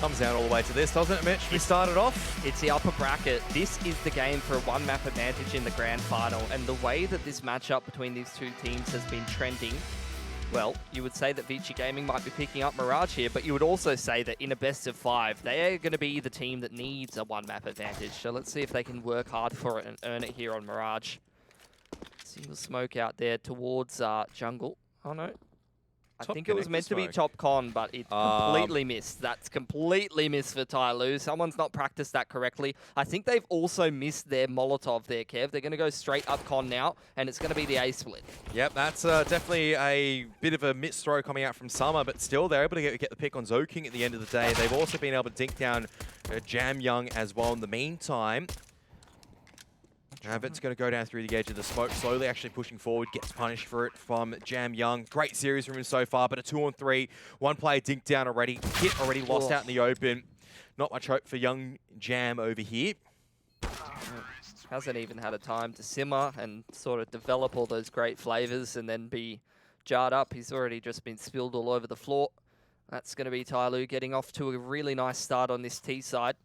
Comes down all the way to this, doesn't it, Mitch? We started off. It's the upper bracket. This is the game for a one-map advantage in the grand final. And the way that this matchup between these two teams has been trending, well, you would say that ViCi Gaming might be picking up Mirage here, but you would also say that in a best of 5, they are going to be the team that needs a one-map advantage. So let's see if they can work hard for it and earn it here on Mirage. Single smoke out there towards jungle. Oh, no. I think it was meant to be top con, but it completely missed. That's completely missed for TYLOO. Someone's not practiced that correctly. I think they've also missed their Molotov there, Kev. They're going to go straight up con now, and it's going to be the A split. Yep, that's definitely a bit of a missed throw coming out from Summer, but still they're able to get the pick on Zoking at the end of the day. They've also been able to dink down Jam Young as well in the meantime. It's going to go down through the edge of the smoke, slowly actually pushing forward, gets punished for it from Jam Young. Great series from him so far, but a 2-on-3. One player dinked down already, hit already, lost out in the open. Not much hope for young Jam over here. Hasn't even had a time to simmer and sort of develop all those great flavors and then be jarred up. He's already just been spilled all over the floor. That's going to be TYLOO getting off to a really nice start on this T side.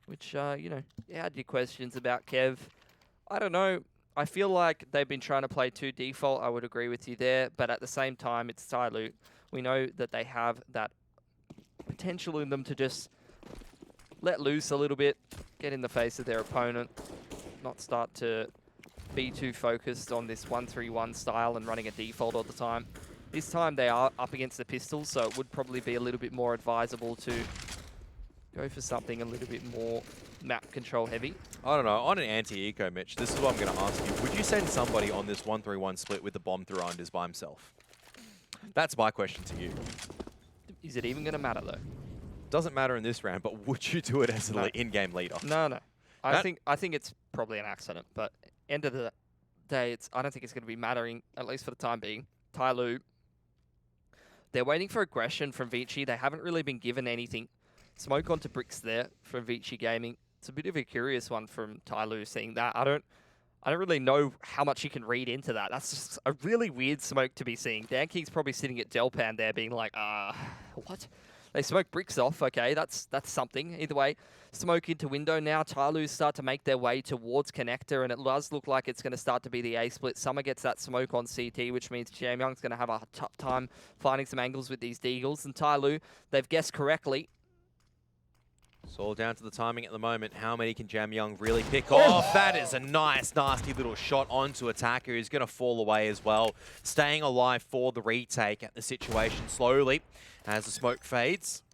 Which, you know, you had your questions about, Kev. I don't know. I feel like they've been trying to play too default. I would agree with you there. But at the same time, it's TYLOO. We know that they have that potential in them to just let loose a little bit, get in the face of their opponent, not start to be too focused on this 1-3-1 style and running a default all the time. This time they are up against the pistols, so it would probably be a little bit more advisable to go for something a little bit more map control heavy. I don't know. On an anti-eco, Mitch, this is what I'm going to ask you. Would you send somebody on this 1-3-1 split with the bomb through unders by himself? That's my question to you. Is it even going to matter, though? Doesn't matter in this round, but would you do it as an in-game leader? No. I think it's probably an accident, but end of the day, I don't think it's going to be mattering, at least for the time being. TYLOO, they're waiting for aggression from ViCi. They haven't really been given anything. Smoke onto bricks there from ViCi Gaming. It's a bit of a curious one from TYLOO seeing that. I don't really know how much you can read into that. That's just a really weird smoke to be seeing. DanKing's probably sitting at Delpan there being like, what? They smoke bricks off. Okay, that's something. Either way, smoke into window now. TYLOO start to make their way towards connector, and it does look like it's going to start to be the A split. Summer gets that smoke on CT, which means Jam Young's going to have a tough time finding some angles with these deagles. And TYLOO, they've guessed correctly. It's all down to the timing at the moment. How many can Jam Young really pick off? That is a nice, nasty little shot onto Attacker, who's going to fall away as well. Staying alive for the retake at the situation slowly as the smoke fades.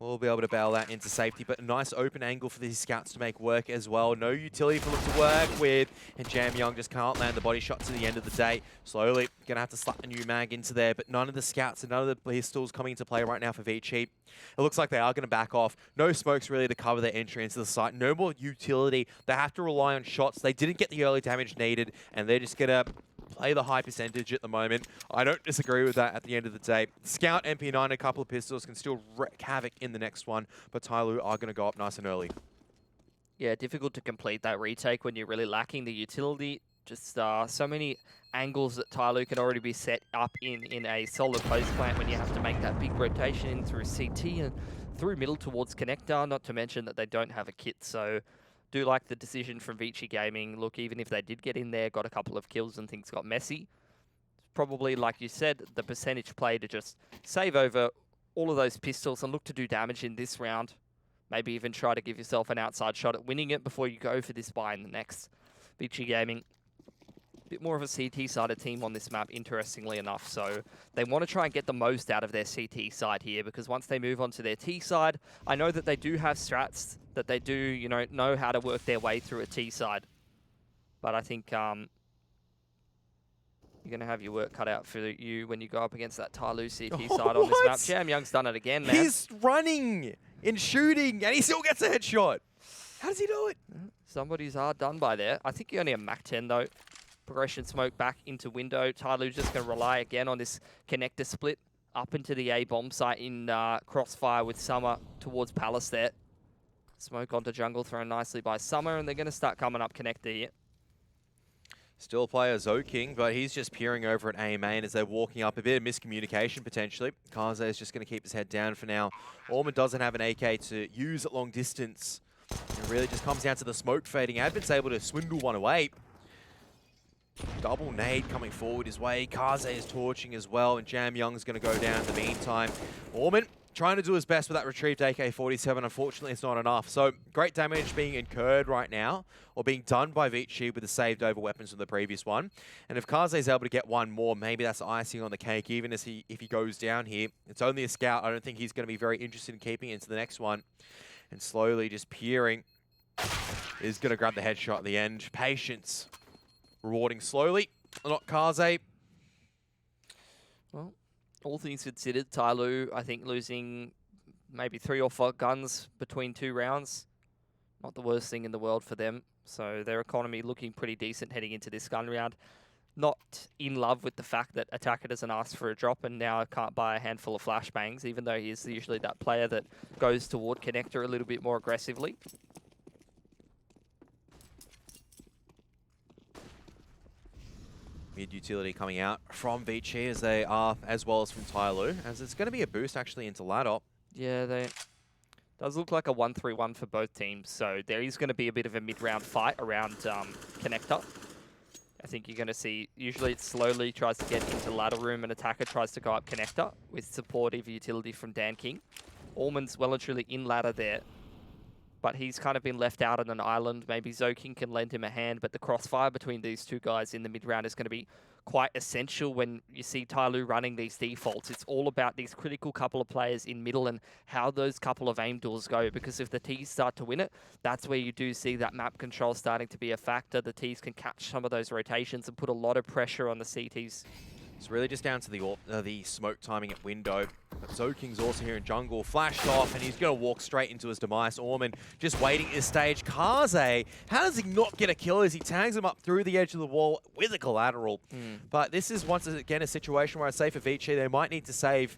We'll be able to bail that into safety, but a nice open angle for these scouts to make work as well. No utility for them to work with, and Jam Young just can't land the body shot to the end of the day. Slowly, going to have to slap a new mag into there, but none of the scouts and none of the pistols coming into play right now for ViCi. It looks like they are going to back off. No smokes really to cover their entry into the site. No more utility. They have to rely on shots. They didn't get the early damage needed, and they're just going to play the high percentage at the moment. I don't disagree with that at the end of the day. Scout, MP9, a couple of pistols can still wreak havoc in the next one, but TYLOO are going to go up nice and early. Yeah, difficult to complete that retake when you're really lacking the utility. Just so many angles that TYLOO can already be set up in a solid post plant when you have to make that big rotation through CT and through middle towards connector, not to mention that they don't have a kit, so do like the decision from ViCi Gaming. Look, even if they did get in there, got a couple of kills and things got messy, probably, like you said, the percentage play to just save over all of those pistols and look to do damage in this round. Maybe even try to give yourself an outside shot at winning it before you go for this buy in the next. ViCi Gaming, a bit more of a CT-sided team on this map, interestingly enough. So they want to try and get the most out of their CT side here, because once they move on to their T side, I know that they do have strats, that they do, you know how to work their way through a T side. But I think you're going to have your work cut out for you when you go up against that TYLOO CT side on this map. Jam Young's done it again, man. He's running and shooting, and he still gets a headshot. How does he do it? Somebody's hard done by there. I think you only have Mach 10, though. Progression smoke back into window. TYLOO's just going to rely again on this connector split up into the A bomb site in crossfire with Summer towards Palace there. Smoke onto jungle thrown nicely by Summer, and they're going to start coming up connector here. Still player Zoking, but he's just peering over at A main as they're walking up. A bit of miscommunication potentially. Kaze is just going to keep his head down for now. Orman doesn't have an AK to use at long distance. It really just comes down to the smoke fading. Advent's able to swindle one away. Double nade coming forward his way. Kaze is torching as well, and Jam Young's going to go down in the meantime. Orman trying to do his best with that retrieved AK-47. Unfortunately, it's not enough. So, great damage being incurred right now, or being done by ViCi with the saved over weapons from the previous one. And if Kaze is able to get one more, maybe that's icing on the cake, even if he goes down here. It's only a scout. I don't think he's going to be very interested in keeping it into the next one. And slowly just peering is going to grab the headshot at the end. Patience. Rewarding slowly. Not Kaze. Well, all things considered, TYLOO, I think, losing maybe 3 or 4 guns between 2 rounds. Not the worst thing in the world for them. So their economy looking pretty decent heading into this gun round. Not in love with the fact that Attacker doesn't ask for a drop and now can't buy a handful of flashbangs, even though he is usually that player that goes toward connector a little bit more aggressively. Mid-utility coming out from ViCi as they are, as well as from TYLOO, as it's going to be a boost actually into ladder. Yeah, does look like a 1-3-1 for both teams, so there is going to be a bit of a mid-round fight around connector. I think you're going to see, usually it slowly tries to get into ladder room and Attacker tries to go up connector with supportive utility from Dan King. Orman's well and truly in ladder there, but he's kind of been left out on an island. Maybe Zoking can lend him a hand, but the crossfire between these two guys in the mid-round is going to be quite essential when you see TYLOO running these defaults. It's all about these critical couple of players in middle and how those couple of aim duels go, because if the Ts start to win it, that's where you do see that map control starting to be a factor. The Ts can catch some of those rotations and put a lot of pressure on the CTs. It's really just down to the smoke timing at window. But Zoking's also here in jungle, flashed off, and he's going to walk straight into his demise. Orman just waiting at this stage. Kaze, how does he not get a kill as he tags him up through the edge of the wall with a collateral? But this is once again a situation where I say for ViCi, they might need to save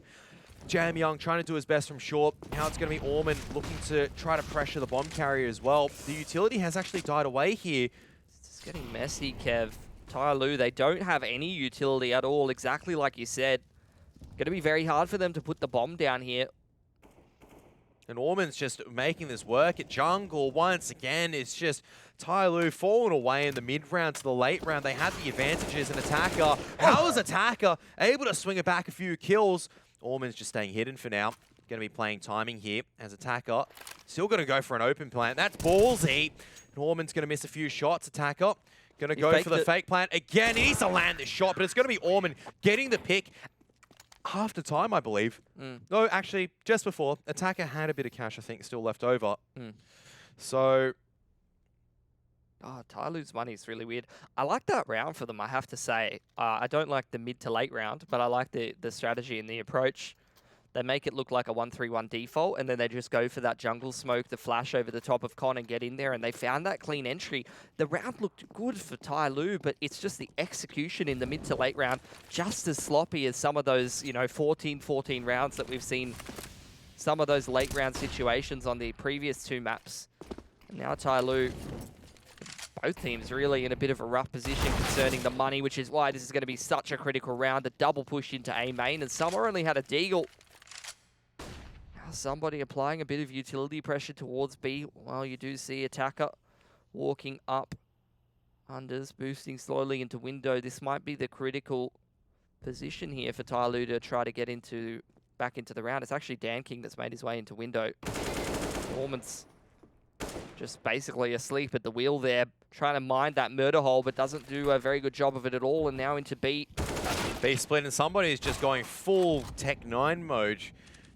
Jam Young, trying to do his best from short. Now it's going to be Orman looking to try to pressure the bomb carrier as well. The utility has actually died away here. It's getting messy, Kev. TYLOO, they don't have any utility at all, exactly like you said. Going to be very hard for them to put the bomb down here. And Orman's just making this work at jungle once again. It's just TYLOO falling away in the mid-round to the late round. They had the advantages, and Attacker, how is Attacker able to swing it back a few kills? Orman's just staying hidden for now. Going to be playing timing here as Attacker. Still going to go for an open plant. That's ballsy. And Orman's going to miss a few shots. Attacker going to go for the fake plant again. He needs to land this shot, but it's going to be Orman getting the pick after time, I believe. No, actually, just before. Attacker had a bit of cash, I think, still left over. So... Oh, TYLOO's money is really weird. I like that round for them, I have to say. I don't like the mid to late round, but I like the strategy and the approach. They make it look like a 1-3-1 default, and then they just go for that jungle smoke, the flash over the top of Con and get in there, and they found that clean entry. The round looked good for TYLOO, but it's just the execution in the mid to late round just as sloppy as some of those, 14 rounds that we've seen, some of those late round situations on the previous 2 maps. And now TYLOO, both teams really in a bit of a rough position concerning the money, which is why this is going to be such a critical round. The double push into A main, and Summer only had a deagle. Somebody applying a bit of utility pressure towards B. Well, you do see Attacker walking up. Unders boosting slowly into window. This might be the critical position here for TYLOO to try to get back into the round. It's actually Dan King that's made his way into window. Orman's just basically asleep at the wheel there, trying to mine that murder hole, but doesn't do a very good job of it at all. And now into B. B split, and somebody is just going full Tech 9 mode.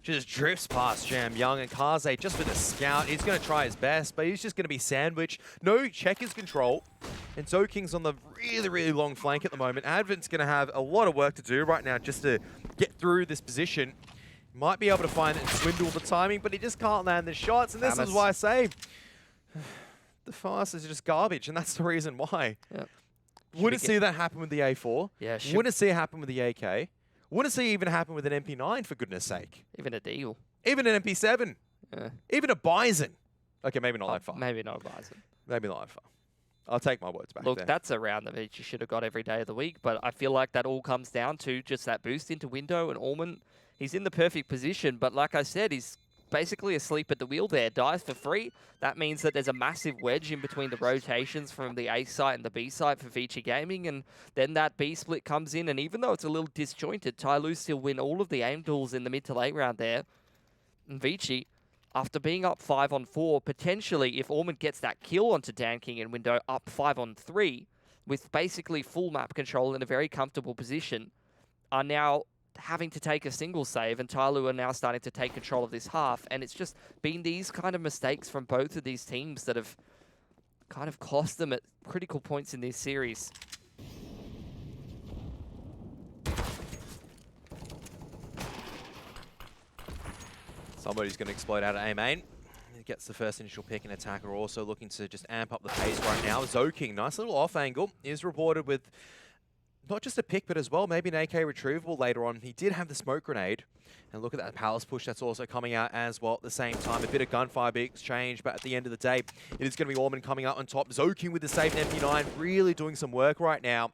Just drifts past Jam Young, and Kaze just with a scout. He's going to try his best, but he's just going to be sandwiched. No checkers control. And Zoking's on the really, really long flank at the moment. Advent's going to have a lot of work to do right now just to get through this position. Might be able to find it and swindle the timing, but he just can't land the shots. And this is why I say the fast is just garbage, and that's the reason why. Yep. Wouldn't see that happen with the A4. Yeah, wouldn't see it happen with the AK. Wouldn't see it even happen with an MP9, for goodness sake. Even a deal. Even an MP7. Even a Bison. Okay, maybe not that far. Maybe not a Bison. Maybe not that far. I'll take my words back Look, there. that's a round that ViCi should have got every day of the week, but I feel like that all comes down to just that boost into window, and Orman, he's in the perfect position, but like I said, he's basically asleep at the wheel there. Dies for free. That means that there's a massive wedge in between the rotations from the A site and the B site for ViCi Gaming, and then that B split comes in, and even though it's a little disjointed, TYLOO still win all of the aim duels in the mid to late round there. And ViCi, after being up 5-on-4, potentially, if Orman gets that kill onto Dan King in window, up 5-on-3, with basically full map control in a very comfortable position, are now having to take a single save, and TYLOO are now starting to take control of this half. And it's just been these kind of mistakes from both of these teams that have kind of cost them at critical points in this series. Somebody's going to explode out of A main. He gets the first initial pick, and attacker also looking to just amp up the pace right now. Zoking, nice little off angle, is rewarded with not just a pick, but as well maybe an AK retrievable later on. He did have the smoke grenade. And look at that palace push that's also coming out as well at the same time. A bit of gunfire, big exchange, but at the end of the day, it is going to be Orman coming out on top. Zoking with the save and MP9, really doing some work right now.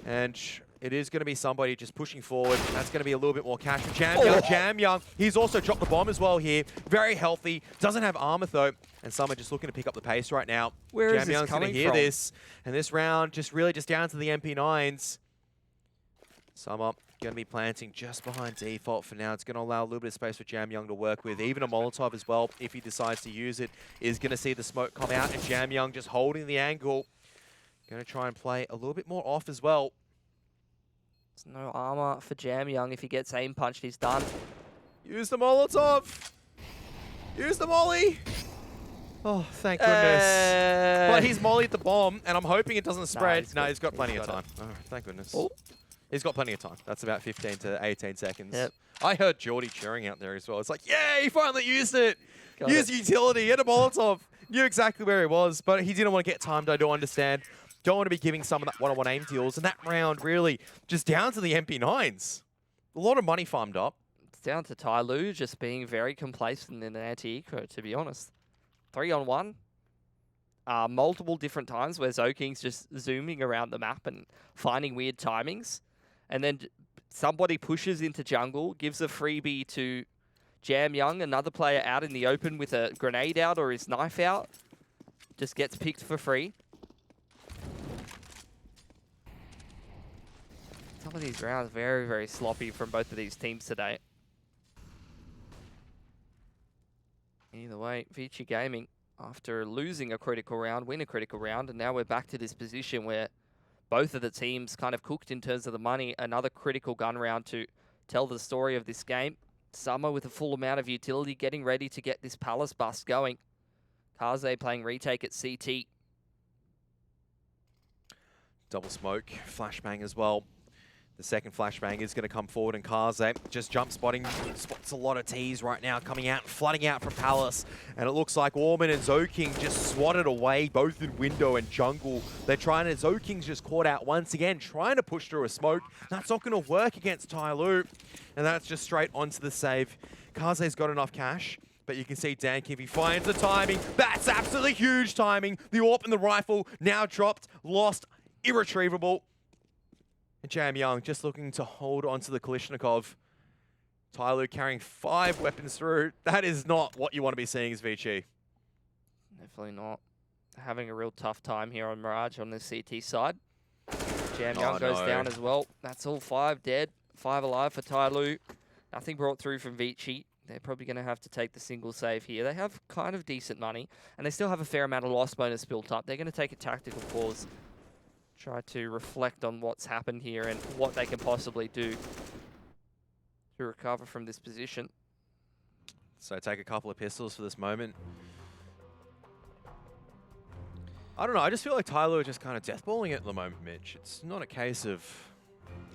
And it is going to be somebody just pushing forward. That's going to be a little bit more cash for Jam Young. He's also dropped the bomb as well here. Very healthy. Doesn't have armor though. And Summer just looking to pick up the pace right now. Where is Jam this Young's going to coming hear from? this. And this round just really just down to the MP9s. Summer going to be planting just behind default for now. It's going to allow a little bit of space for Jam Young to work with. Even a Molotov as well, if he decides to use it, is going to see the smoke come out. And Jam Young just holding the angle. Going to try and play a little bit more off as well. There's no armor for Jam Young. If he gets aim punched, he's done. Use the Molotov! Use the molly! Oh, thank goodness. But he's mollied the bomb, and I'm hoping it doesn't spread. No, he's got plenty of time. Oh, thank goodness. Oh. He's got plenty of time. That's about 15 to 18 seconds. Yep. I heard Geordie cheering out there as well. It's like, yeah, he finally used it! Got Use it. utility, hit a Molotov. Knew exactly where he was, but he didn't want to get timed, I do understand. Don't want to be giving some of that one-on-one aim deals. And that round really just down to the MP9s. A lot of money farmed up. It's down to TYLOO just being very complacent in an anti-eco, to be honest. 3-on-1. Multiple different times where Zoking's just zooming around the map and finding weird timings. And then somebody pushes into jungle, gives a freebie to Jam Young, another player out in the open with a grenade out or his knife out. Just gets picked for free. Some of these rounds very, very sloppy from both of these teams today. Either way, ViCi Gaming, after losing a critical round, win a critical round, and now we're back to this position where both of the teams kind of cooked in terms of the money. Another critical gun round to tell the story of this game. Summer with a full amount of utility, getting ready to get this Palace bust going. Kaze playing retake at CT. Double smoke, flashbang as well. The second flashbang is going to come forward, and Kaze just jump spotting, spots a lot of T's right now, coming out and flooding out from Palace. And it looks like Orman and Zoking just swatted away, both in window and jungle. They're trying to, Zoking's just caught out once again, trying to push through a smoke. That's not going to work against TYLOO. And that's just straight onto the save. Kaze's got enough cash. But you can see Dank, if he finds the timing, that's absolutely huge timing. The AWP and the rifle now dropped, lost, irretrievable. And Jam Young just looking to hold onto the Kalishnikov. TYLOO carrying 5 weapons through. That is not what you want to be seeing as ViCi. Definitely not. Having a real tough time here on Mirage on the CT side. Jam Young goes down as well. That's all 5 dead, 5 alive for TYLOO. Nothing brought through from ViCi. They're probably going to have to take the single save here. They have kind of decent money, and they still have a fair amount of loss bonus built up. They're going to take a tactical pause. Try to reflect on what's happened here and what they can possibly do to recover from this position. So take a couple of pistols for this moment. I don't know, I just feel like TYLOO are just kind of deathballing it at the moment, Mitch. It's not a case of,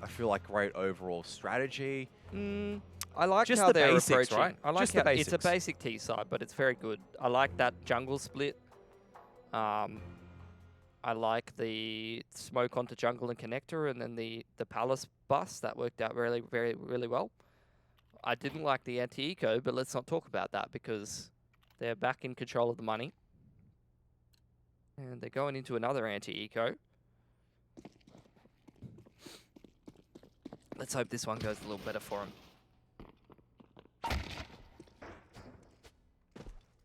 I feel like, great overall strategy. I like just how the they're basics, approaching. right? I like Just the how it's a basics. basic T side, but it's very good. I like that jungle split. I like the smoke onto jungle and connector, and then the palace bus. That worked out really, really well. I didn't like the anti-eco, but let's not talk about that because they're back in control of the money. And they're going into another anti-eco. Let's hope this one goes a little better for them.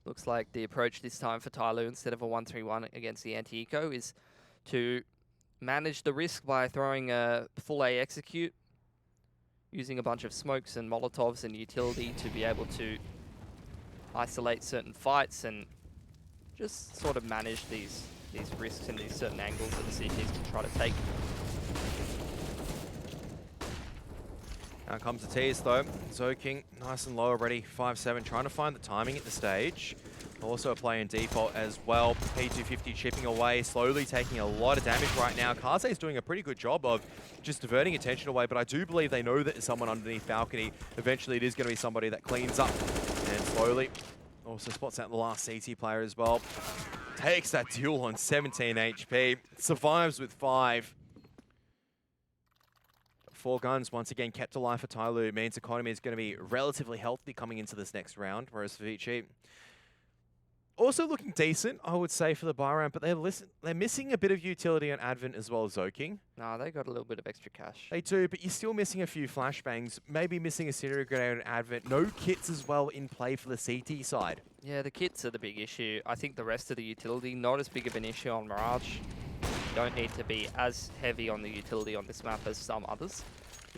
Looks like the approach this time for TYLOO, instead of a 1-3-1 against the anti-eco, is to manage the risk by throwing a full A execute, using a bunch of smokes and molotovs and utility to be able to isolate certain fights and just sort of manage these risks and these certain angles that the CTs can try to take. Now comes the tease though. Zoking nice and low already, 5-7, trying to find the timing at the stage. Also a play in default as well. P250 chipping away, slowly taking a lot of damage right now. Kaze is doing a pretty good job of just diverting attention away, but I do believe they know that there's someone underneath balcony. Eventually it is going to be somebody that cleans up and slowly also spots out the last CT player as well. Takes that duel on 17 HP, survives with 5. 4 guns once again kept alive for TYLOO. Means economy is going to be relatively healthy coming into this next round, whereas for ViCi also looking decent, I would say, for the buy round, but they're missing a bit of utility on Advent as well as Zoking. Nah, they got a little bit of extra cash. They do, but you're still missing a few flashbangs, maybe missing a Syria grenade on Advent. No kits as well in play for the CT side. Yeah, the kits are the big issue. I think the rest of the utility, not as big of an issue on Mirage. Don't need to be as heavy on the utility on this map as some others.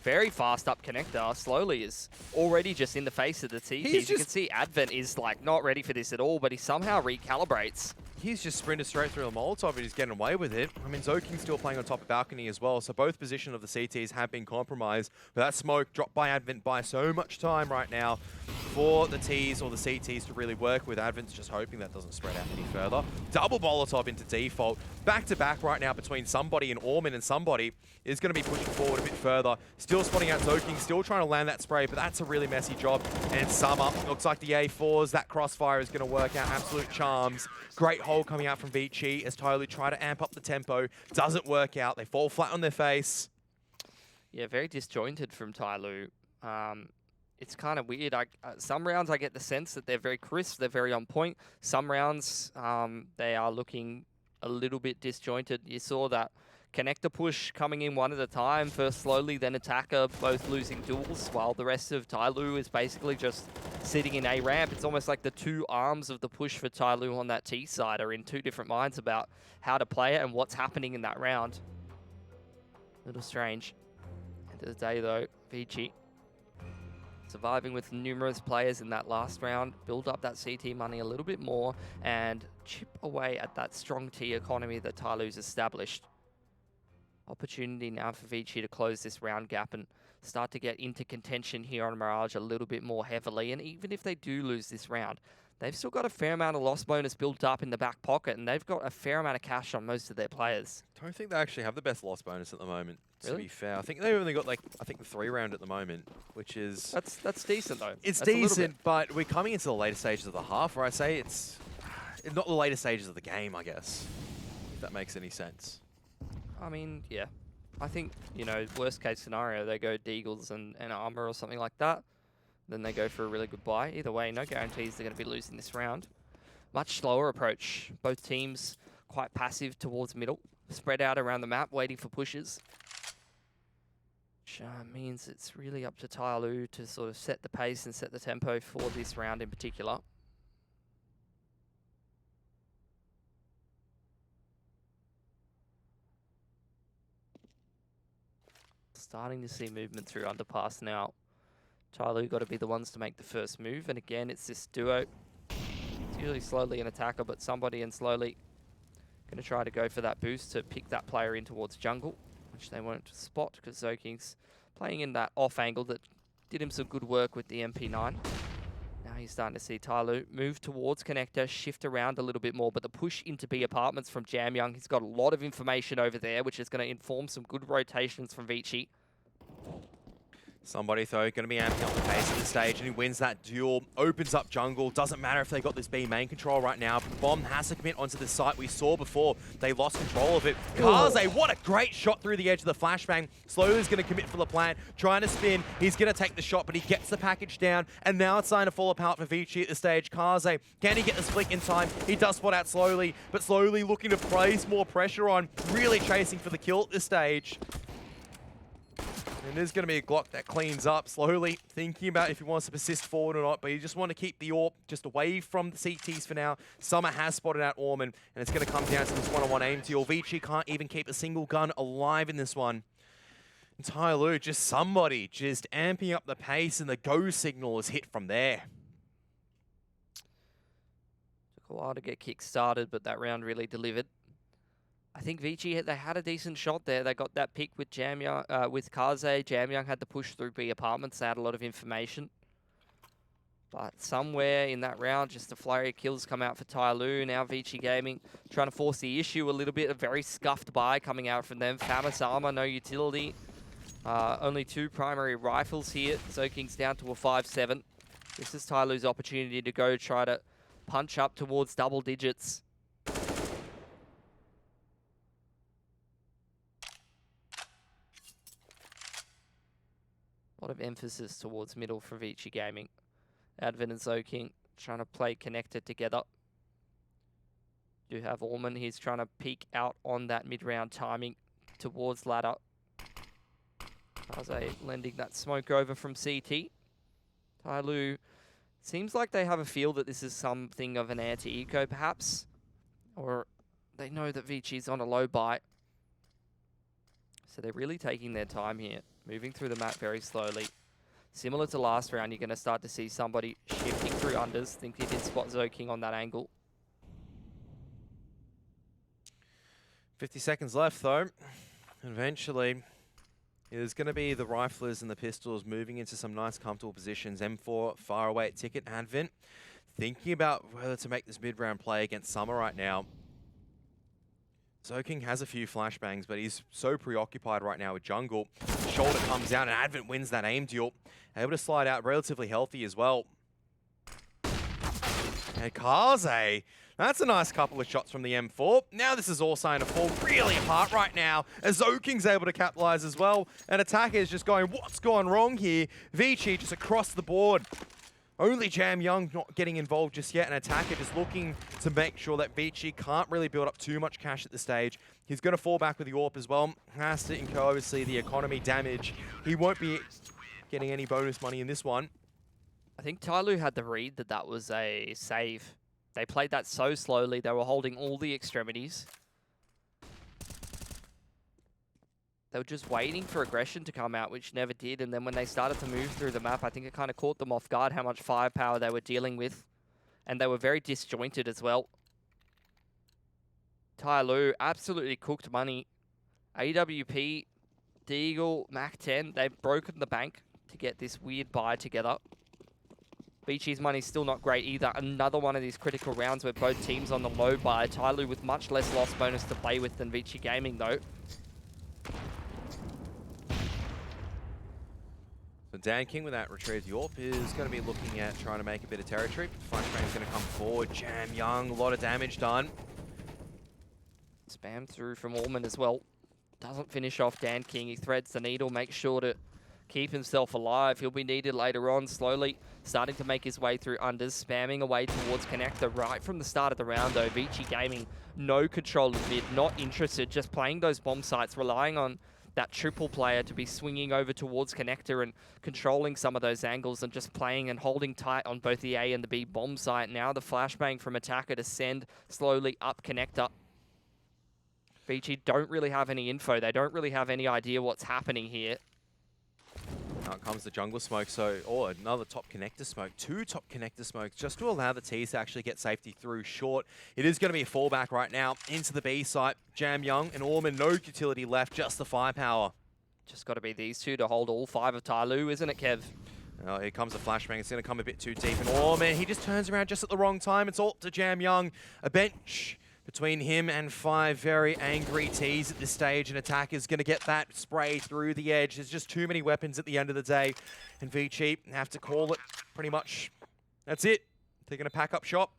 Very fast up connector, slowly is already just in the face of the CTs. You can see Advent is like not ready for this at all, but he somehow recalibrates. He's just sprinted straight through the Molotov and he's getting away with it. I mean, Zoking's still playing on top of balcony as well, so both position of the CTs have been compromised. But that smoke dropped by Advent by so much time right now for the Ts or the CTs to really work with. Advent's just hoping that doesn't spread out any further. Double Molotov into default. Back to back right now between somebody and Orman, and somebody is going to be pushing forward a bit further. Still spotting out Zoking, still trying to land that spray, but that's a really messy job. And Summer, looks like the A4s, that crossfire is going to work out absolute charms. Great hole coming out from ViCi as TYLOO try to amp up the tempo. Doesn't work out. They fall flat on their face. Yeah, very disjointed from TYLOO. It's kind of weird. Some rounds I get the sense that they're very crisp, they're very on point. Some rounds they are looking a little bit disjointed. You saw that connector push coming in one at a time, first slowly, then attacker, both losing duels, while the rest of TYLOO is basically just sitting in A ramp. It's almost like the two arms of the push for TYLOO on that T side are in two different minds about how to play it and what's happening in that round. A little strange. End of the day though, ViCi surviving with numerous players in that last round, build up that CT money a little bit more, and chip away at that strong T economy that TYLOO's established. Opportunity now for ViCi to close this round gap and start to get into contention here on Mirage a little bit more heavily. And even if they do lose this round, they've still got a fair amount of loss bonus built up in the back pocket, and they've got a fair amount of cash on most of their players. I don't think they actually have the best loss bonus at the moment, to Really? be fair. I think they've only got, like, the 3 round at the moment, which is... That's decent, though. It's That's decent, but we're coming into the later stages of the half, where I say it's not the later stages of the game, I guess, if that makes any sense. I mean, yeah. I think, you know, worst case scenario, they go Deagles and Armor or something like that. Then they go for a really good buy. Either way, no guarantees they're going to be losing this round. Much slower approach. Both teams quite passive towards middle. Spread out around the map, waiting for pushes. Which means it's really up to TYLOO to sort of set the pace and set the tempo for this round in particular. Starting to see movement through underpass now. TYLOO got to be the ones to make the first move, and again, it's this duo. It's usually slowly an attacker, but somebody and slowly going to try to go for that boost to pick that player in towards jungle, which they won't spot because Zoking's playing in that off angle that did him some good work with the MP9. Now he's starting to see TYLOO move towards connector, shift around a little bit more, but the push into B apartments from Jamyoung, he's got a lot of information over there, which is going to inform some good rotations from ViCi. Somebody, though, going to be amping up the pace at this stage, and he wins that duel, opens up jungle. Doesn't matter if they got this B main control right now. Bomb has to commit onto the site. We saw before they lost control of it. Kaze, what a great shot through the edge of the flashbang. Slowly is going to commit for the plant, trying to spin. He's going to take the shot, but he gets the package down, and now it's starting to fall apart for ViCi at this stage. Kaze, can he get this flick in time? He does spot out slowly, but slowly looking to place more pressure on, really chasing for the kill at this stage. And there's going to be a Glock that cleans up slowly, thinking about if he wants to persist forward or not, but you just want to keep the AWP just away from the CTs for now. Summer has spotted out Orman, and it's going to come down to this one-on-one aim deal. ViCi can't even keep a single gun alive in this one. And TYLOO, just somebody just amping up the pace, and the go signal is hit from there. Took a while to get kick-started, but that round really delivered. I think ViCi, they had a decent shot there. They got that pick with Jamyoung, with Kaze. Jamyoung had to push through B apartments. They had a lot of information. But somewhere in that round, just a flurry of kills come out for TYLOO. Now ViCi Gaming trying to force the issue a little bit. A very scuffed buy coming out from them. Famous armor, no utility. Only 2 primary rifles here. Zoking's down to a 5-7. This is TYLOO's opportunity to go try to punch up towards double digits. A lot of emphasis towards middle for ViCi Gaming. Advent and Zoking trying to play connected together. Do have Orman. He's trying to peek out on that mid-round timing towards ladder. Kaze lending that smoke over from CT. TYLOO seems like they have a feel that this is something of an anti-eco perhaps. Or they know that ViCi's on a low buy. So they're really taking their time here. Moving through the map very slowly. Similar to last round, you're going to start to see somebody shifting through unders. Think he did spot Zoking on that angle. 50 seconds left, though. Eventually, there's going to be the riflers and the pistols moving into some nice, comfortable positions. M4 far away at ticket. Advent thinking about whether to make this mid-round play against Summer right now. Zoking has a few flashbangs, but he's so preoccupied right now with jungle. Shoulder comes down, and Advent wins that aim duel. Able to slide out relatively healthy as well. And Kaze, that's a nice couple of shots from the M4. Now this is all starting to fall really apart right now, as Zoking's able to capitalize as well. And Attacker is just going, what's gone wrong here? ViCi just across the board. Only Jamyoung not getting involved just yet, and Attacker just looking to make sure that ViCi can't really build up too much cash at this stage. He's going to fall back with the AWP as well. Has to incur, obviously, the economy damage. He won't be getting any bonus money in this one. I think TYLOO had the read that that was a save. They played that so slowly. They were holding all the extremities. They were just waiting for aggression to come out, which never did. And then when they started to move through the map, I think it kind of caught them off guard how much firepower they were dealing with. And they were very disjointed as well. TYLOO absolutely cooked money. AWP, Deagle, Mac 10, they've broken the bank to get this weird buy together. ViCi's money's still not great either. Another one of these critical rounds where both teams on the low buy. TYLOO with much less loss bonus to play with than ViCi Gaming though. So Dan King with that retrieved AWP is going to be looking at trying to make a bit of territory. Flashbang is going to come forward. Jamyoung, a lot of damage done. Spam through from Orman as well. Doesn't finish off Dan King. He threads the needle, makes sure to keep himself alive. He'll be needed later on, slowly starting to make his way through unders, spamming away towards connector right from the start of the round though. ViCi Gaming, no control of mid, not interested, just playing those bomb sites, relying on that triple player to be swinging over towards connector and controlling some of those angles and just playing and holding tight on both the A and the B bomb site. Now the flashbang from Attacker to send slowly up connector. ViCi don't really have any info. They don't really have any idea what's happening here. Now comes the jungle smoke, another top connector smoke. 2 top connector smokes just to allow the T's to actually get safety through short. It is going to be a fallback right now into the B site. Jamyoung and Orman, no utility left, just the firepower. Just got to be these two to hold all 5 of TYLOO, isn't it, Kev? Oh, here comes the flashbang. It's going to come a bit too deep. And Orman, he just turns around just at the wrong time. It's ult to Jamyoung. A bench between him and 5 very angry Ts at this stage. An attacker's going to get that spray through the edge. There's just too many weapons at the end of the day. And ViCi have to call it pretty much. That's it. They're going to pack up shop.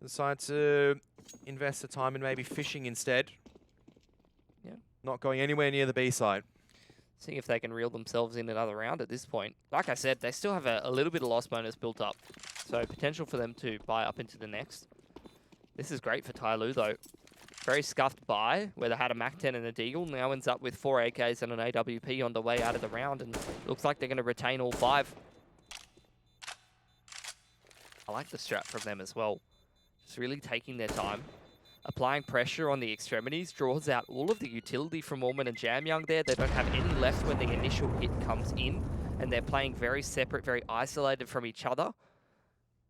Decide to invest the time in maybe fishing instead. Yeah. Not going anywhere near the B side. Seeing if they can reel themselves in another round at this point. Like I said, they still have a little bit of loss bonus built up. So potential for them to buy up into the next. This is great for TYLOO though. Very scuffed buy, where they had a MAC-10 and a Deagle. Now ends up with 4 AKs and an AWP on the way out of the round. And looks like they're going to retain all 5. I like the strat from them as well. Just really taking their time. Applying pressure on the extremities, draws out all of the utility from Orman and Jamyoung there. They don't have any left when the initial hit comes in. And they're playing very separate, very isolated from each other.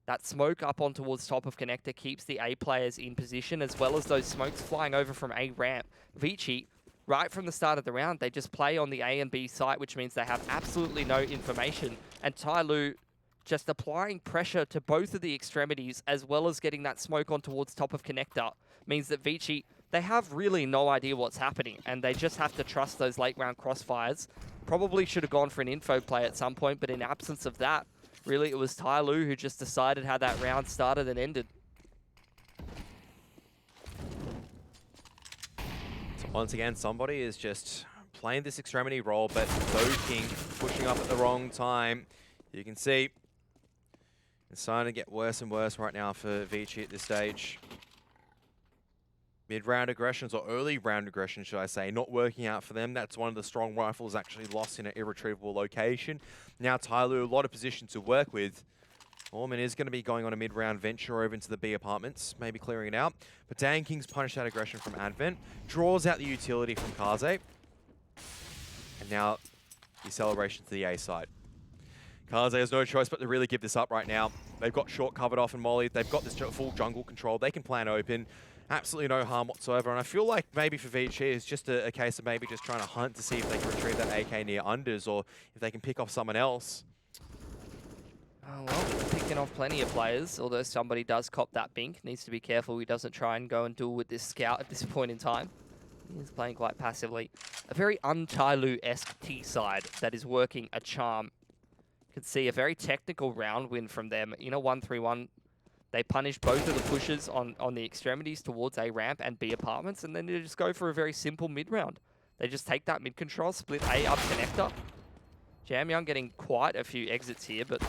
That smoke up on towards top of connector keeps the A players in position, as well as those smokes flying over from A ramp. ViCi, right from the start of the round, they just play on the A and B site, which means they have absolutely no information. And TYLOO just applying pressure to both of the extremities, as well as getting that smoke on towards top of connector, means that ViCi, they have really no idea what's happening, and they just have to trust those late round crossfires. Probably should have gone for an info play at some point, but in absence of that, really, it was TYLOO who just decided how that round started and ended. So once again, somebody is just playing this extremity role, but soaking, pushing up at the wrong time. You can see it's starting to get worse and worse right now for ViCi at this stage. Mid-round aggressions, or early round aggressions, should I say, not working out for them. That's one of the strong rifles actually lost in an irretrievable location. Now TYLOO, a lot of position to work with. Orman is going to be going on a mid-round venture over into the B apartments, maybe clearing it out. But Dan King's punished that aggression from Advent, draws out the utility from Kaze. And now the acceleration to the A side. Kaze has no choice but to really give this up right now. They've got short covered off and Molly. They've got this full jungle control. They can plan open. Absolutely no harm whatsoever. And I feel like maybe for ViCi, it's just a case of maybe just trying to hunt to see if they can retrieve that AK near unders, or if they can pick off someone else. Oh, well, they're picking off plenty of players, although somebody does cop that bink. Needs to be careful he doesn't try and go and duel with this scout at this point in time. He's playing quite passively. A very un-TYLOO-esque T side that is working a charm. You can see a very technical round win from them in a 1-3-1. They punish both of the pushes on the extremities towards A ramp and B apartments, and then they just go for a very simple mid-round. They just take that mid-control, split A up connector. Jamyoung getting quite a few exits here, but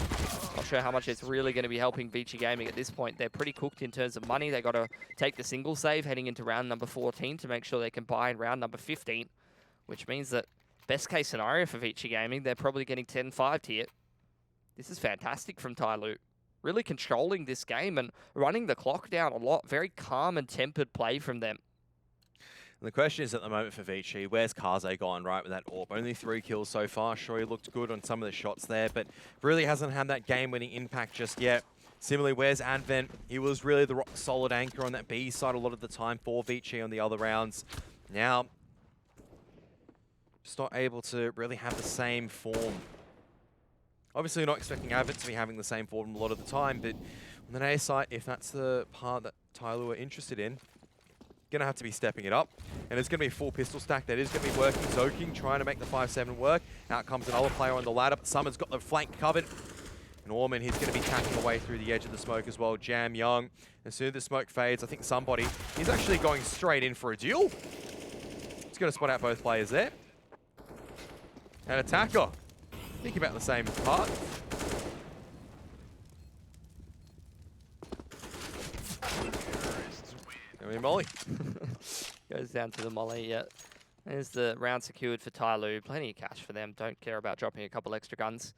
not sure how much it's really going to be helping ViCi Gaming at this point. They're pretty cooked in terms of money. They got to take the single save heading into round number 14 to make sure they can buy in round number 15, which means that best case scenario for ViCi Gaming, they're probably getting 10-5 here. This is fantastic from TYLOO. Really controlling this game and running the clock down a lot. Very calm and tempered play from them. And the question is at the moment for ViCi, where's Kaze gone, right, with that AWP? Only 3 kills so far. Sure, he looked good on some of the shots there, but really hasn't had that game-winning impact just yet. Similarly, where's Advent? He was really the rock-solid anchor on that B side a lot of the time for ViCi on the other rounds. Now, just not able to really have the same form. Obviously, not expecting Advent to be having the same form a lot of the time, but on the A side, if that's the part that TYLOO are interested in, going to have to be stepping it up. And it's going to be a full pistol stack that is going to be working. Zoking trying to make the 5-7 work. Out comes another player on the ladder, but Summer's got the flank covered. And Orman, he's going to be tacking away through the edge of the smoke as well. Jamyoung, as soon as the smoke fades, I think somebody is actually going straight in for a duel. He's going to spot out both players there. And attacker. Think about the same part. I mean, Molly. Goes down to the Molly, yeah. There's the round secured for TYLOO. Plenty of cash for them. Don't care about dropping a couple extra guns.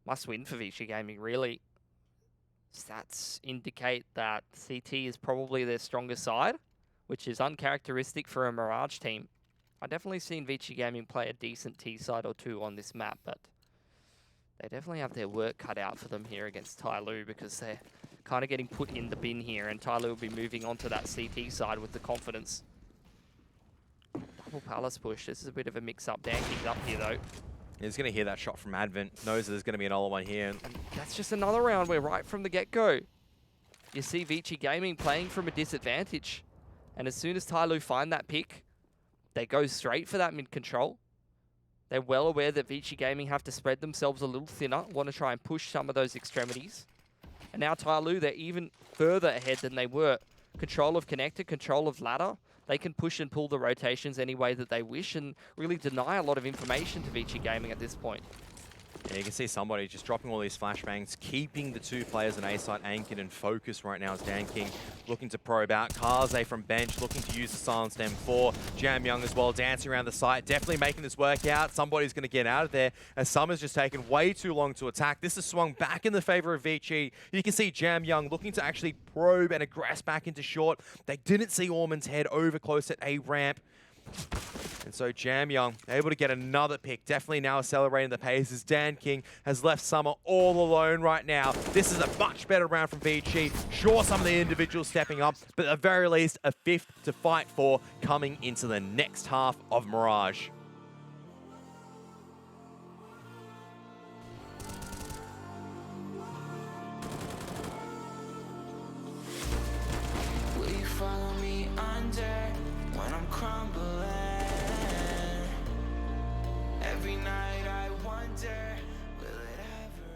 Must win for ViCi Gaming, really. Stats indicate that CT is probably their strongest side, which is uncharacteristic for a Mirage team. I've definitely seen ViCi Gaming play a decent T side or two on this map, but they definitely have their work cut out for them here against TYLOO, because they're kind of getting put in the bin here, and TYLOO will be moving on to that CT side with the confidence. Double Palace push. This is a bit of a mix-up. Dan King's up here, though. He's going to hear that shot from Advent. Knows that there's going to be another one here. And that's just another round where right from the get-go, you see ViCi Gaming playing from a disadvantage. And as soon as TYLOO find that pick, they go straight for that mid-control. They're well aware that ViCi Gaming have to spread themselves a little thinner, want to try and push some of those extremities. And now TYLOO, they're even further ahead than they were. Control of connector, control of ladder. They can push and pull the rotations any way that they wish and really deny a lot of information to ViCi Gaming at this point. Yeah, you can see somebody just dropping all these flashbangs, keeping the two players on A site anchored and focused right now as Dan King looking to probe out. Kaze from bench looking to use the silenced M4. Jam Young as well dancing around the site, definitely making this work out. Somebody's going to get out of there as Summer's just taken way too long to attack. This has swung back in the favor of ViCi. You can see Jam Young looking to actually probe and aggress back into short. They didn't see Orman's head over close at A ramp. And so Jam Young able to get another pick, definitely now accelerating the pace as Dan King has left Summer all alone right now. This is a much better round from ViCi. Sure, some of the individuals stepping up, but at the very least, a fifth to fight for coming into the next half of Mirage. Will you follow me under when I'm crumbling? Every night I wonder, will it ever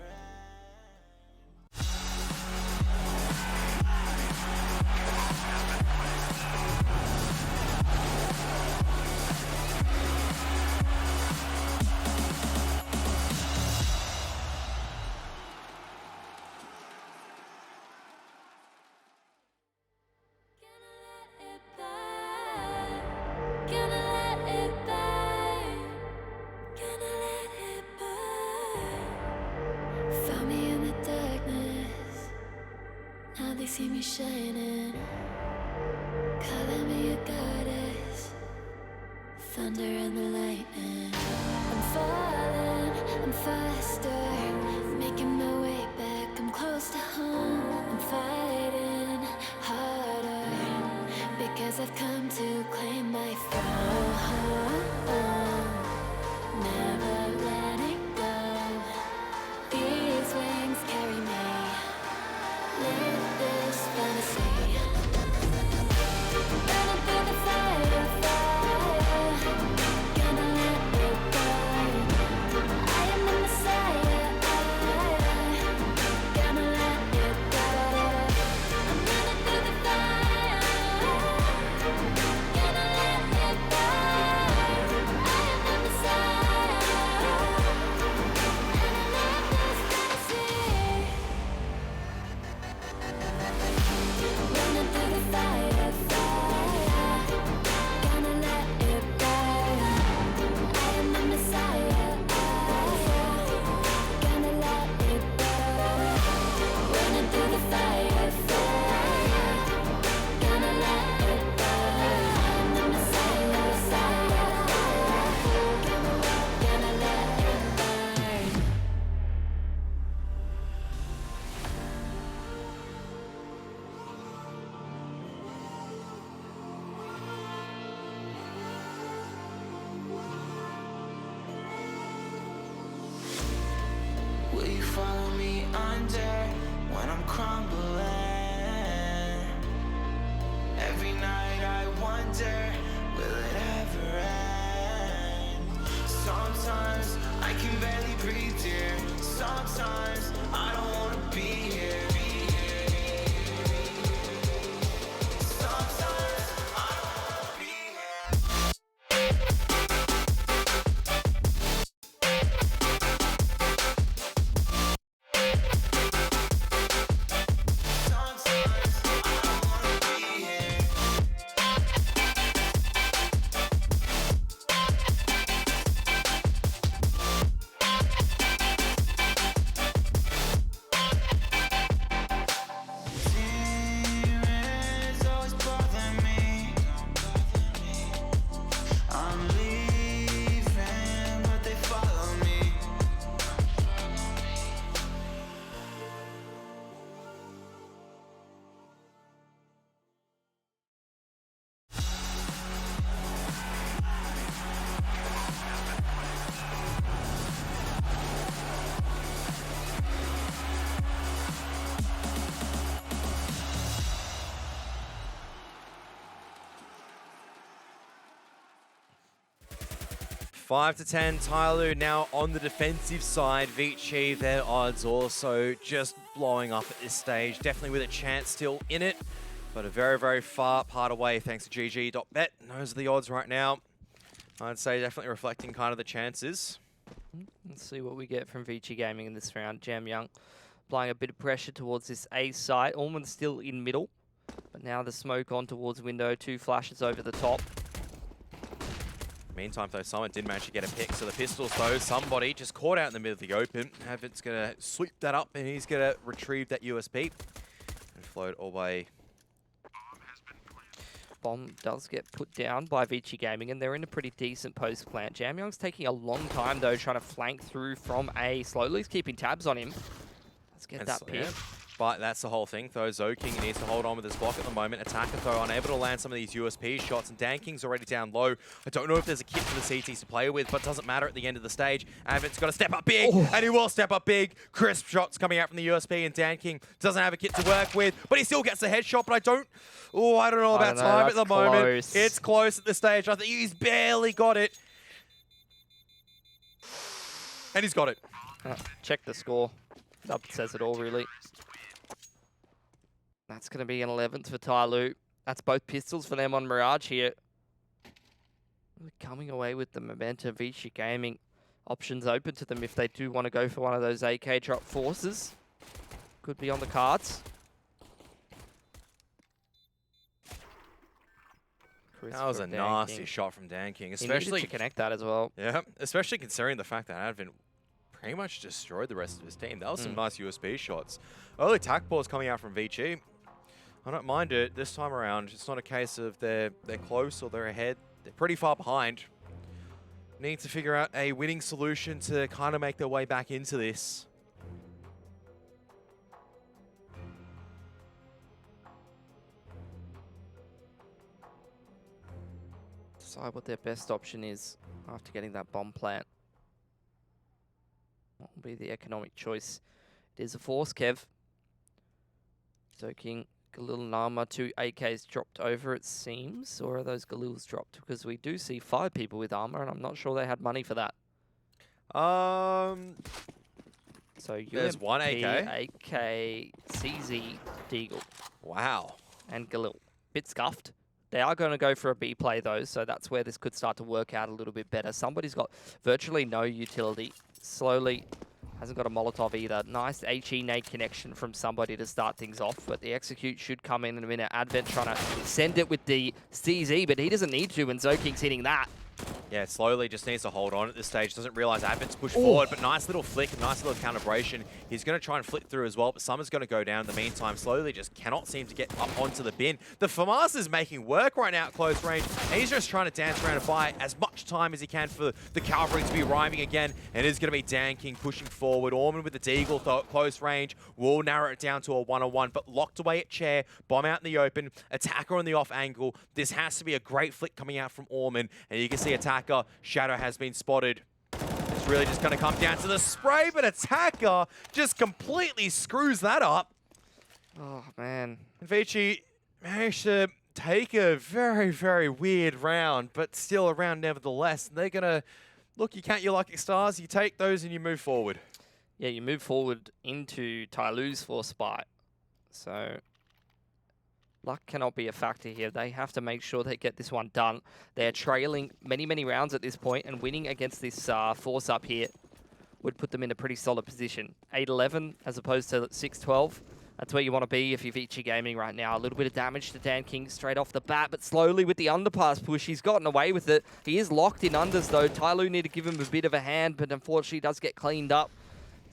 they see me shining, calling me a goddess, thunder and the lightning. I'm falling, I'm faster, making my way back, I'm close to home. I'm fighting harder, because I've come to claim my throne. Never letting go, these wings carry me. Live this fantasy, running through the fire, gonna let it burn. I am the Messiah, gonna let it burn. I'm running through the fire, gonna let it burn. I am the Messiah, and I live this fantasy. Running through the fire, gonna let it burn. I am the Messiah, gonna let it burn. Running through the fire, gonna let it burn. I'm the Messiah, gonna let it burn. will you follow me under when I'm crumbling? Every night I wonder, will it ever end? Sometimes I can barely breathe, dear. Sometimes I don't wanna be here. Sometimes I don't wanna be here. Sometimes I don't wanna be here. 5 to 10, TYLOO now on the defensive side. ViCi, their odds also just blowing up at this stage. Definitely with a chance still in it, but a very, very far part away thanks to GG.bet. Those are the odds right now. I'd say definitely reflecting kind of the chances. Let's see what we get from ViCi Gaming in this round. Jam Young applying a bit of pressure towards this A site. Allman's still in middle, but now the smoke on towards window. 2 flashes over the top. Meantime, though, someone did manage to get a pick. So the pistols, though, somebody just caught out in the middle of the open. Havit's going to sweep that up, and he's going to retrieve that USP and float all the way. Bomb does get put down by ViCi Gaming, and they're in a pretty decent post plant. Jam Young's taking a long time, though, trying to flank through from A. Slowly he's keeping tabs on him. Let's get that pick. Yeah. But that's the whole thing, though. Zoking needs to hold on with his block at the moment. Attacker, though, unable to land some of these USP shots, and DanKing's already down low. I don't know if there's a kit for the CTs to play with, but it doesn't matter at the end of the stage. Avit's got to step up big, and he will step up big. Crisp shots coming out from the USP, and DanKing doesn't have a kit to work with, but he still gets the headshot, but I don't know about time at the moment. It's close at this stage. I think he's barely got it. And he's got it. Check the score. That says it all, really. That's going to be an 11th for TYLOO. That's both pistols for them on Mirage here. We're coming away with the momentum. ViCi Gaming options open to them if they do want to go for one of those AK drop forces. Could be on the cards. That was a nasty shot from DanKing, especially he needed to connect that as well. Yeah, especially considering the fact that Advent pretty much destroyed the rest of his team. That was some nice USP shots. Early tack balls coming out from ViCi. I don't mind it this time around. It's not a case of they're close or they're ahead. They're pretty far behind. Need to figure out a winning solution to kind of make their way back into this. Decide what their best option is after getting that bomb plant. What will be the economic choice? It is a force, Kev. Soaking Galil and Armor, 2 AKs dropped over, it seems. Or are those Galils dropped? Because we do see 5 people with armor, and I'm not sure they had money for that. So there's UMP, one AK. AK, CZ, Deagle. Wow. And Galil. Bit scuffed. They are going to go for a B play, though, so that's where this could start to work out a little bit better. Somebody's got virtually no utility. Slowly hasn't got a Molotov either. Nice HE nade connection from somebody to start things off, but the execute should come in a minute. Advent trying to send it with the CZ, but he doesn't need to when Zoking's hitting that. Yeah, slowly just needs to hold on at this stage. Doesn't realize Advent's pushed forward, but nice little flick, nice little calibration. He's going to try and flick through as well, but Summer's going to go down in the meantime. Slowly just cannot seem to get up onto the bin. The FAMAS is making work right now at close range, and he's just trying to dance around and buy as much time as he can for the cavalry to be arriving again. And it is going to be DanKing pushing forward. Orman with the Deagle, though, at close range, will narrow it down to a 1-on-1, but locked away at chair, bomb out in the open, attacker on the off angle. This has to be a great flick coming out from Orman, and you can see attacker Shadow has been spotted. It's really just going to come down to the spray, but attacker just completely screws that up. Oh, man. And ViCi managed to take a very, very weird round, but still a round nevertheless. And they're going to, look, you count your lucky stars, you take those and you move forward. Yeah, you move forward into TYLOO's force spot. So luck cannot be a factor here. They have to make sure they get this one done. They're trailing many, many rounds at this point, and winning against this force up here would put them in a pretty solid position. 8-11 as opposed to 6-12. That's where you want to be if you're ViCi Gaming right now. A little bit of damage to DanKing straight off the bat, but slowly with the underpass push, he's gotten away with it. He is locked in unders though. TYLOO need to give him a bit of a hand, but unfortunately does get cleaned up.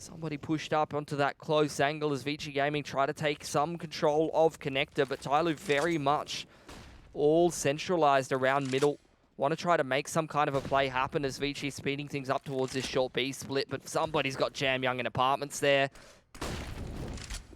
Somebody pushed up onto that close angle as ViCi Gaming try to take some control of connector, but TYLOO very much all centralized around middle. Want to try to make some kind of a play happen as ViCi speeding things up towards this short B split, but somebody's got Jam Young in apartments there.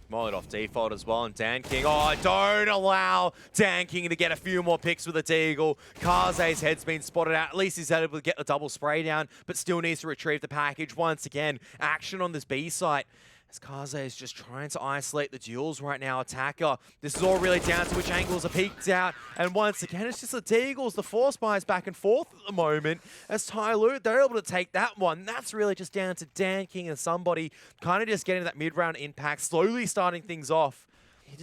Mollied off default as well, and DanKing, oh, don't allow DanKing to get a few more picks with a Deagle. Kaze's head's been spotted out. At least he's able to get the double spray down, but still needs to retrieve the package once again. Action on this B site. As Kaze is just trying to isolate the duels right now. Attacker, this is all really down to which angles are peeked out. And once again, it's just the Deagles, the Force Buys back and forth at the moment. As TYLOO, they're able to take that one. That's really just down to Dan King and somebody kind of just getting that mid-round impact, slowly starting things off.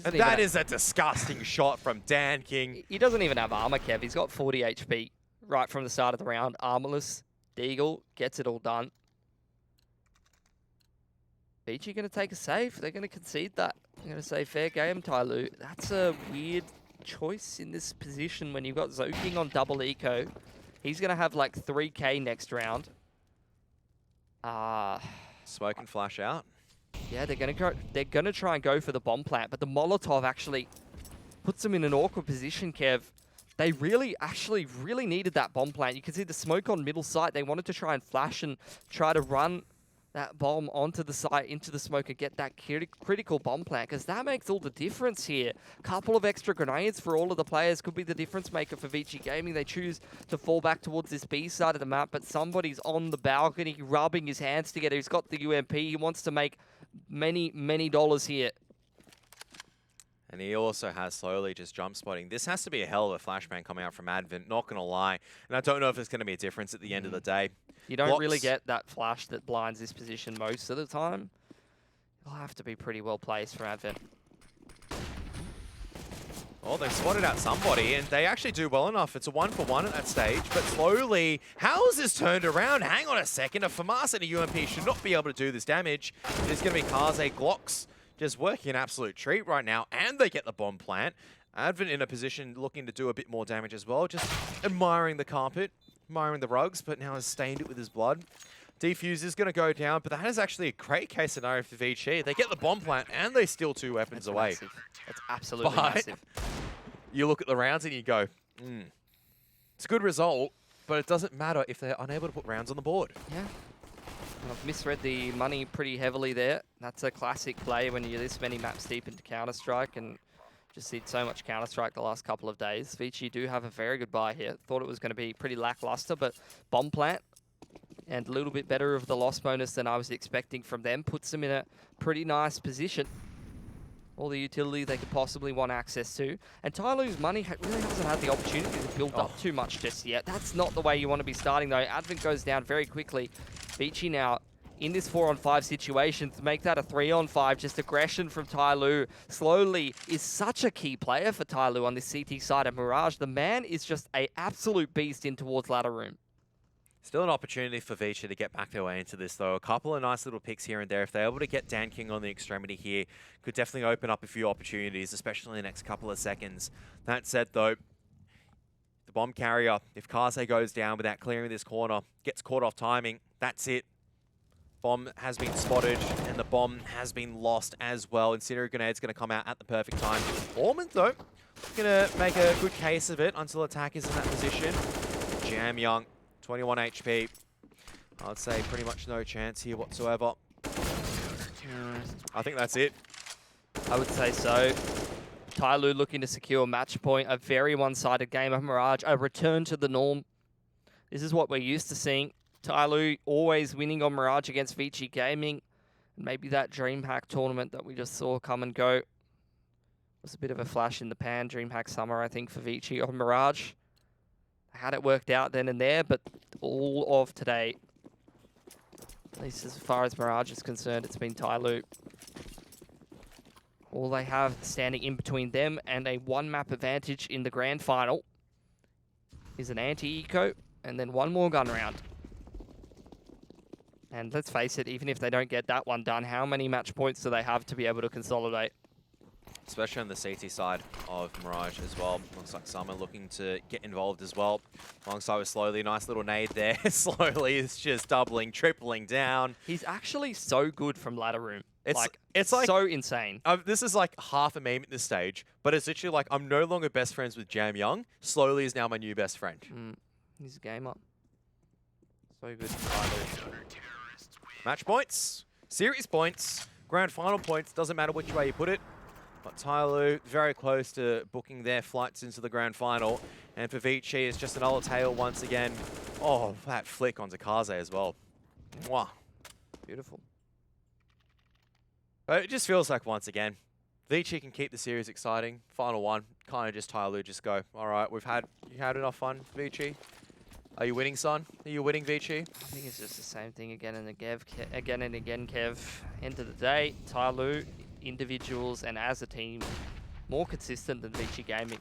And that is a disgusting shot from Dan King. He doesn't even have armor, Kev. He's got 40 HP right from the start of the round. Armorless. Deagle gets it all done. ViCi going to take a save. They're going to concede that. They're going to say fair game, TYLOO. That's a weird choice in this position when you've got Zoking on double eco. He's going to have like 3k next round. Smoke and flash out. Yeah, they're going to try and go for the bomb plant, but the Molotov actually puts them in an awkward position, Kev. They really needed that bomb plant. You can see the smoke on middle site. They wanted to try and flash and try to run that bomb onto the site, into the smoke, and get that critical bomb plant, because that makes all the difference here. Couple of extra grenades for all of the players could be the difference maker for ViCi Gaming. They choose to fall back towards this B side of the map, but somebody's on the balcony rubbing his hands together. He's got the UMP. He wants to make many dollars here. And he also has slowly just jump spotting. This has to be a hell of a flashbang coming out from Advent, not going to lie. And I don't know if it's going to be a difference at the end of the day. You don't really get that flash that blinds this position most of the time. It'll have to be pretty well placed for Advent. Oh, they've spotted out somebody, and they actually do well enough. It's a 1-for-1 at that stage, but slowly, how is this turned around? Hang on a second. A FAMAS and a UMP should not be able to do this damage. There's going to be Kaze Glocks just working an absolute treat right now, and they get the bomb plant. Advent in a position looking to do a bit more damage as well, just admiring the carpet, admiring the rugs, but now has stained it with his blood. Defuse is going to go down, but that is actually a great case scenario for ViCi. They get the bomb plant, and they steal 2 weapons away. Massive. That's absolutely But massive. you look at the rounds and you go, it's a good result, but it doesn't matter if they're unable to put rounds on the board. Yeah. I've misread the money pretty heavily there. That's a classic play when you're this many maps deep into Counter-Strike, and just seen so much Counter-Strike the last couple of days. ViCi do have a very good buy here. Thought it was going to be pretty lackluster, but bomb plant and a little bit better of the loss bonus than I was expecting from them puts them in a pretty nice position. All the utility they could possibly want access to. And TYLOO's money really hasn't had the opportunity to build up too much just yet. That's not the way you want to be starting, though. Advent goes down very quickly. ViCi now in this 4-on-5 situation to make that a 3-on-5. Just aggression from TYLOO. Slowly is such a key player for TYLOO on this CT side of Mirage. The man is just an absolute beast in towards ladder room. Still an opportunity for ViCi to get back their way into this, though. A couple of nice little picks here and there. If they're able to get Dan King on the extremity here, could definitely open up a few opportunities, especially in the next couple of seconds. That said, though, the bomb carrier, if Kaze goes down without clearing this corner, gets caught off timing, that's it. Bomb has been spotted, and the bomb has been lost as well. Incendiary Grenade's going to come out at the perfect time. Ormond, though, going to make a good case of it until attack is in that position. Jam Young. 21 HP. I'd say pretty much no chance here whatsoever. I think that's it. I would say so. TYLOO looking to secure match point. A very one-sided game of Mirage. A return to the norm. This is what we're used to seeing. TYLOO always winning on Mirage against ViCi Gaming. And maybe that DreamHack tournament that we just saw come and go was a bit of a flash in the pan. DreamHack Summer, I think, for ViCi on Mirage. Had it worked out then and there, but all of today, at least as far as Mirage is concerned, it's been TYLOO. All they have standing in between them and a one-map advantage in the grand final is an anti-eco and then one more gun round. And let's face it, even if they don't get that one done, how many match points do they have to be able to consolidate? Especially on the CT side of Mirage as well. Looks like Summer looking to get involved as well. Alongside with Slowly, nice little nade there. Slowly is just doubling, tripling down. He's actually so good from ladder room. It's like so insane. This is like half a meme at this stage, but it's literally like I'm no longer best friends with Jam Young. Slowly is now my new best friend. He's a gamer. So good. Match points, series points, grand final points. Doesn't matter which way you put it. But TYLOO very close to booking their flights into the grand final. And for ViCi, it's just another tail once again. Oh, that flick onto Kaze as well. Mwah. Beautiful. But it just feels like, once again, ViCi can keep the series exciting. Final one, kind of just TYLOO just go, all right, you had enough fun, ViCi? Are you winning, son? Are you winning, ViCi? I think it's just the same thing again and again, Kev. End of the day, TYLOO, individuals and as a team, more consistent than ViCi Gaming.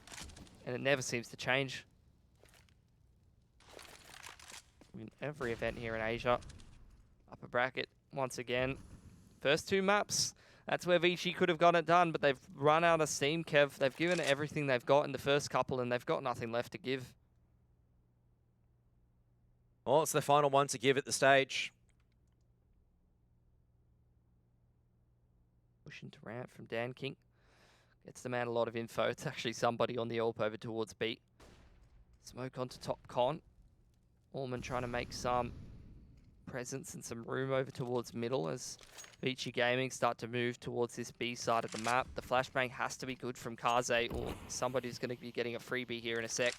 And it never seems to change. In every event here in Asia. Upper bracket, once again. First two maps, that's where ViCi could have got it done, but they've run out of steam, Kev. They've given everything they've got in the first couple, and they've got nothing left to give. Well, it's the final one to give at the stage. Push into ramp from Dan King. Gets the man a lot of info. It's actually somebody on the AWP over towards B. Smoke onto top con. Allman trying to make some presence and some room over towards middle as ViCi Gaming start to move towards this B side of the map. The flashbang has to be good from Kaze, or somebody's going to be getting a freebie here in a sec.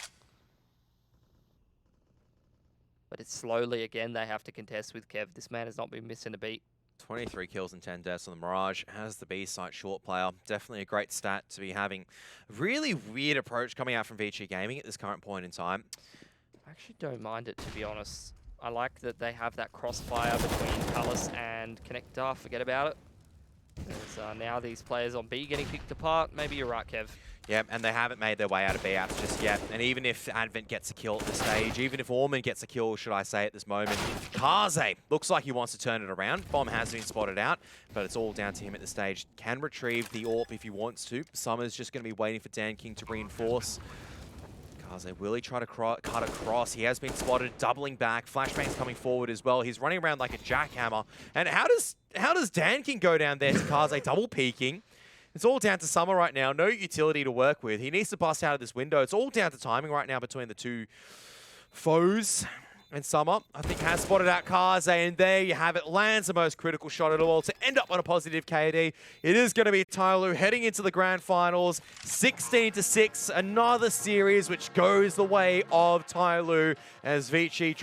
But it's slowly again they have to contest with Kev. This man has not been missing a beat. 23 kills and 10 deaths on the Mirage as the B site short player. Definitely a great stat to be having. Really weird approach coming out from ViCi Gaming at this current point in time. I actually don't mind it, to be honest. I like that they have that crossfire between Cullis and Connector. Forget about it. There's now these players on B getting picked apart. Maybe you're right, Kev. Yeah, and they haven't made their way out of B apps just yet. And even if Advent gets a kill at this stage, even if Orman gets a kill, should I say, at this moment, Kaze looks like he wants to turn it around. Bomb has been spotted out, but it's all down to him at this stage. Can retrieve the AWP if he wants to. Summer's just going to be waiting for Dan King to reinforce. Kaze, will he try to cut across? He has been spotted, doubling back. Flashbang's coming forward as well. He's running around like a jackhammer. And how does Dan King go down there to Kaze, double peeking? It's all down to Summer right now. No utility to work with. He needs to bust out of this window. It's all down to timing right now between the two foes. And Summer, I think, has spotted out Kaze, and there you have it. Lands the most critical shot at all to end up on a positive KD. It is going to be TYLOO heading into the grand finals. 16-6, another series which goes the way of TYLOO as ViCi drops.